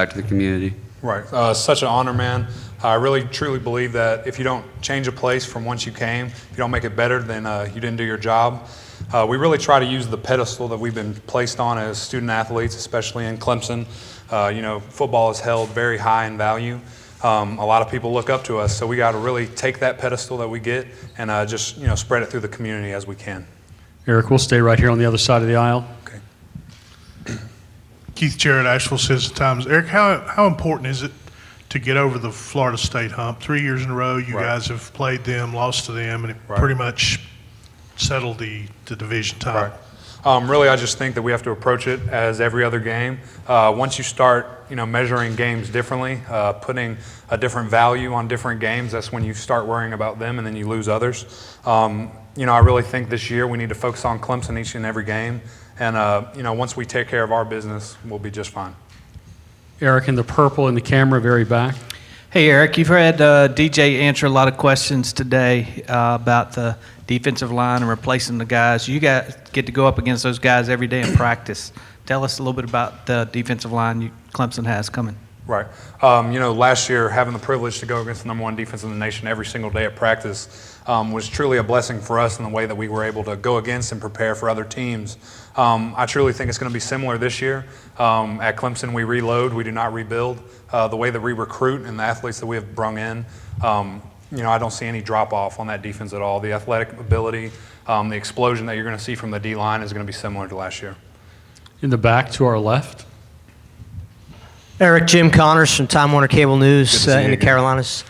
back to the community. Right. Such an honor, man. I really, truly believe that if you don't change a place from whence you came, if you don't make it better, then you didn't do your job. We really try to use the pedestal that we've been placed on as student athletes, especially in Clemson. Football is held very high in value. A lot of people look up to us, so we got to really take that pedestal that we get and just spread it through the community as we can. Eric, we'll stay right here on the other side of the aisle. Okay. Keith Jarrett, Asheville Citizen-Times. Eric, how important is it to get over the Florida State hump? 3 years in a row, you guys have played them, lost to them, and it pretty much settled the division title. Really, I just think that we have to approach it as every other game. Once you start, measuring games differently, putting a different value on different games, that's when you start worrying about them, and then you lose others. I really think this year we need to focus on Clemson each and every game, and once we take care of our business, we'll be just fine. Eric in the purple in the camera, very back. Hey, Eric, you've had DJ answer a lot of questions today about the defensive line and replacing the guys. You guys get to go up against those guys every day in practice. Tell us a little bit about the defensive line Clemson has coming. Right. Last year, having the privilege to go against the #1 defense in the nation every single day at practice was truly a blessing for us in the way that we were able to go against and prepare for other teams. I truly think it's going to be similar this year. At Clemson, we reload, we do not rebuild. The way that we recruit and the athletes that we have brung in, I don't see any drop-off on that defense at all. The athletic ability, the explosion that you're going to see from the D-line is going to be similar to last year. In the back to our left. Eric, Jim Connors from Time Warner Cable News in the Carolinas.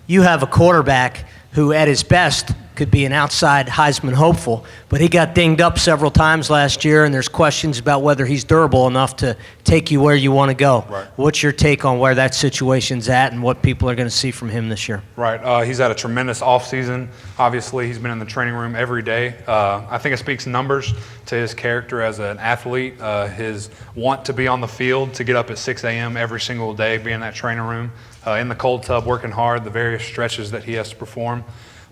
You have a quarterback who at his best could be an outside Heisman hopeful, but he got dinged up several times last year, and there's questions about whether he's durable enough to take you where you want to go. Right. What's your take on where that situation's at and what people are going to see from him this year? Right. He's had a tremendous offseason. Obviously, he's been in the training room every day. I think it speaks numbers to his character as an athlete, his want to be on the field, to get up at 6 a.m. every single day, be in that training room, in the cold tub, working hard, the various stretches that he has to perform.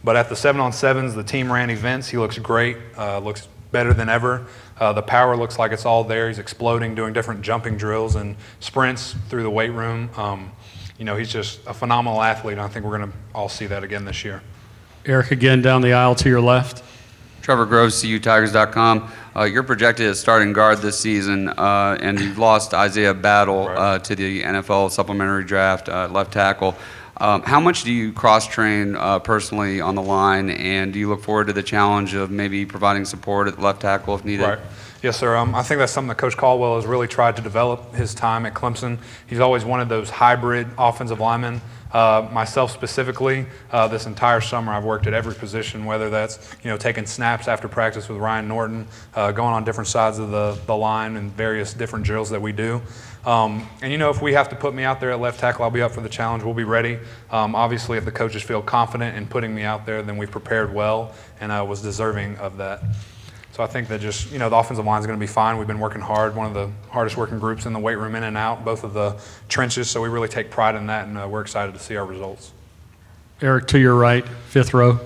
But at the 7-on-7s, the team ran events. He looks great, looks better than ever. The power looks like it's all there. He's exploding, doing different jumping drills and sprints through the weight room. He's just a phenomenal athlete, and I think we're going to all see that again this year. Eric again down the aisle to your left. Trevor Groves, CUTigers.com. You're projected as starting guard this season, and you've lost Isaiah Battle to the NFL supplementary draft, left tackle. How much do you cross-train personally on the line, and do you look forward to the challenge of maybe providing support at left tackle if needed? Right. Yes, sir. I think that's something that Coach Caldwell has really tried to develop his time at Clemson. He's always wanted those hybrid offensive linemen. Myself specifically, this entire summer I've worked at every position, whether that's taking snaps after practice with Ryan Norton, going on different sides of the line and various different drills that we do. If we have to put me out there at left tackle, I'll be up for the challenge. We'll be ready. Obviously, if the coaches feel confident in putting me out there, then we've prepared well and I was deserving of that. So I think that just, the offensive line is going to be fine. We've been working hard, one of the hardest working groups in the weight room, in and out, both of the trenches, so we really take pride in that, and we're excited to see our results. Eric to your right, fifth row.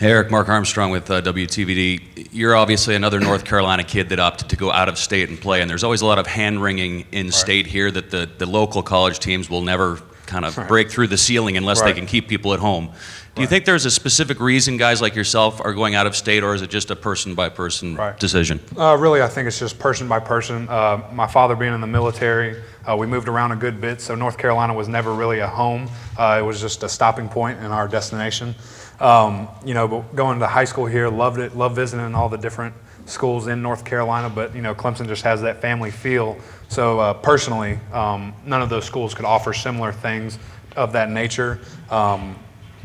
Hey, Eric, Mark Armstrong with WTVD. You're obviously another North Carolina kid that opted to go out of state and play, and there's always a lot of hand-wringing in state here that the local college teams will never kind of break through the ceiling unless they can keep people at home. Do you think there's a specific reason guys like yourself are going out of state, or is it just a person-by-person decision? Really, I think it's just person by person. My father being in the military, we moved around a good bit, so North Carolina was never really a home. It was just a stopping point in our destination. But going to high school here, loved it, loved visiting all the different schools in North Carolina, but Clemson just has that family feel. So personally, none of those schools could offer similar things of that nature.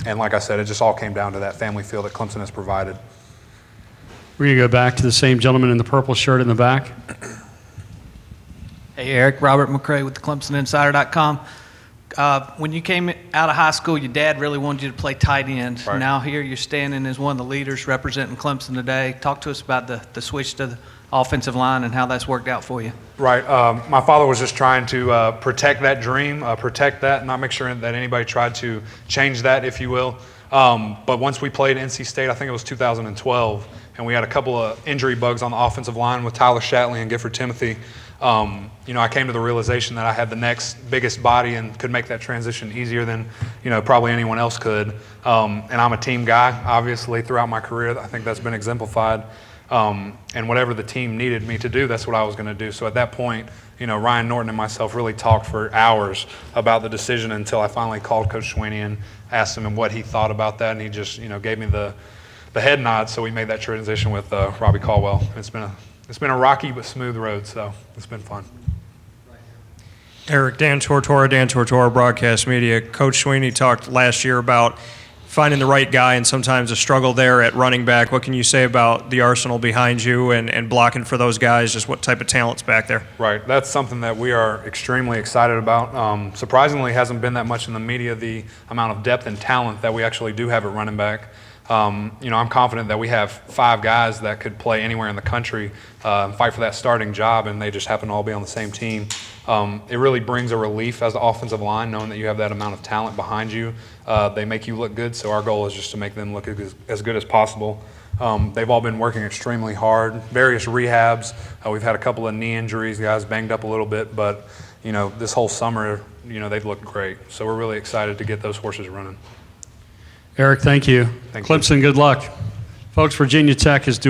And like I said, it just all came down to that family feel that Clemson has provided. We're going to go back to the same gentleman in the purple shirt in the back. Hey, Eric, Robert McCray with the ClemsonInsider.com. When you came out of high school, your dad really wanted you to play tight end. Right. Now here you're standing as one of the leaders representing Clemson today. Talk to us about the switch to the offensive line and how that's worked out for you. Right. My father was just trying to protect that dream, protect that, not make sure that anybody tried to change that, if you will. But once we played NC State, I think it was 2012, and we had a couple of injury bugs on the offensive line with Tyler Shatley and Gifford Timothy. I came to the realization that I had the next biggest body and could make that transition easier than, probably anyone else could. And I'm a team guy, obviously, throughout my career. I think that's been exemplified. And whatever the team needed me to do, that's what I was going to do. So at that point, Ryan Norton and myself really talked for hours about the decision until I finally called Coach Sweeney and asked him what he thought about that. And he just, gave me the head nod. So we made that transition with Robbie Caldwell. It's been a rocky but smooth road, so it's been fun. Eric, Dan Tortora, Broadcast Media. Coach Sweeney talked last year about finding the right guy and sometimes a struggle there at running back. What can you say about the arsenal behind you and blocking for those guys, just what type of talent's back there? Right. That's something that we are extremely excited about. Surprisingly, hasn't been that much in the media, the amount of depth and talent that we actually do have at running back. I'm confident that we have 5 guys that could play anywhere in the country and fight for that starting job, and they just happen to all be on the same team. It really brings a relief as the offensive line, knowing that you have that amount of talent behind you. They make you look good, so our goal is just to make them look as good as possible. They've all been working extremely hard, various rehabs. We've had a couple of knee injuries, guys banged up a little bit, but this whole summer, they've looked great. So we're really excited to get those horses running. Eric, thank you. Thank you. Clemson, good luck. Folks, Virginia Tech is due